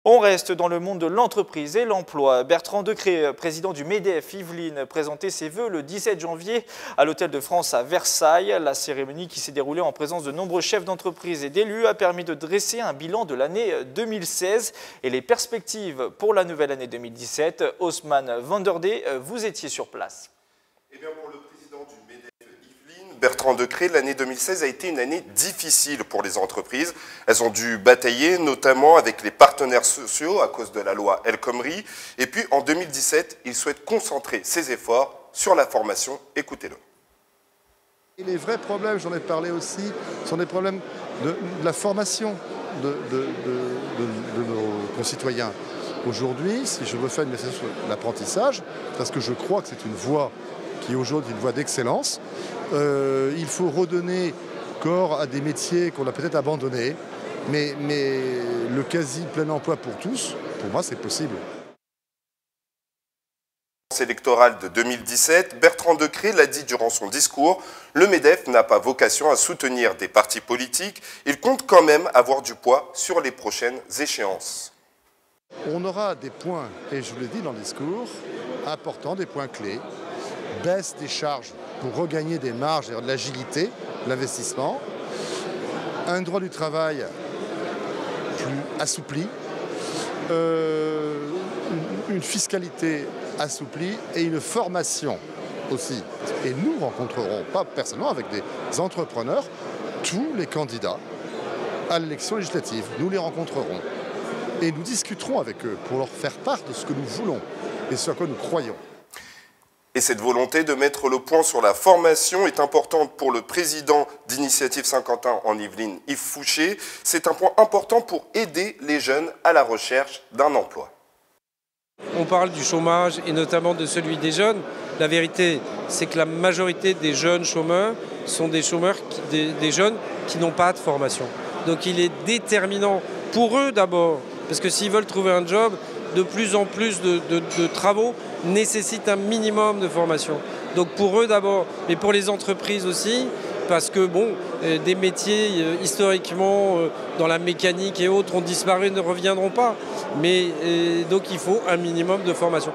On reste dans le monde de l'entreprise et l'emploi. Bertrand Decré, président du MEDEF Yvelines, présentait ses vœux le 17 janvier à l'Hôtel de France à Versailles. La cérémonie qui s'est déroulée en présence de nombreux chefs d'entreprise et d'élus a permis de dresser un bilan de l'année 2016 et les perspectives pour la nouvelle année 2017. Haussmann Vanderde, vous étiez sur place. Eh bien, pour le président du MEDEF Yvelines, Bertrand Decré, l'année 2016 a été une année difficile pour les entreprises. Elles ont dû batailler, notamment avec les partenaires sociaux à cause de la loi El Khomri. Et puis, en 2017, il souhaite concentrer ses efforts sur la formation. Écoutez-le. Et les vrais problèmes, j'en ai parlé aussi, sont des problèmes de la formation de nos concitoyens. Aujourd'hui, si je veux faire une message sur l'apprentissage, parce que je crois que c'est une voie qui est aujourd'hui une voie d'excellence, il faut redonner corps à des métiers qu'on a peut-être abandonnés, mais le quasi plein emploi pour tous, pour moi, c'est possible. Électorale de 2017, Bertrand Decré l'a dit durant son discours, le MEDEF n'a pas vocation à soutenir des partis politiques, il compte quand même avoir du poids sur les prochaines échéances. On aura des points, et je vous l'ai dit dans le discours, importants, des points clés, baisse des charges pour regagner des marges et de l'agilité, l'investissement, un droit du travail plus assoupli, une fiscalité assouplie et une formation aussi. Et nous rencontrerons, pas personnellement, avec des entrepreneurs, tous les candidats à l'élection législative. Nous les rencontrerons et nous discuterons avec eux pour leur faire part de ce que nous voulons et ce à quoi nous croyons. Et cette volonté de mettre le point sur la formation est importante pour le président d'Initiative Saint-Quentin en Yvelines, Yves Fouché. C'est un point important pour aider les jeunes à la recherche d'un emploi. On parle du chômage et notamment de celui des jeunes. La vérité, c'est que la majorité des jeunes chômeurs sont des chômeurs, des jeunes qui n'ont pas de formation. Donc il est déterminant pour eux d'abord, parce que s'ils veulent trouver un job, de plus en plus de travaux nécessitent un minimum de formation. Donc pour eux d'abord, mais pour les entreprises aussi, parce que bon, des métiers historiquement dans la mécanique et autres ont disparu, ne reviendront pas. Mais donc il faut un minimum de formation.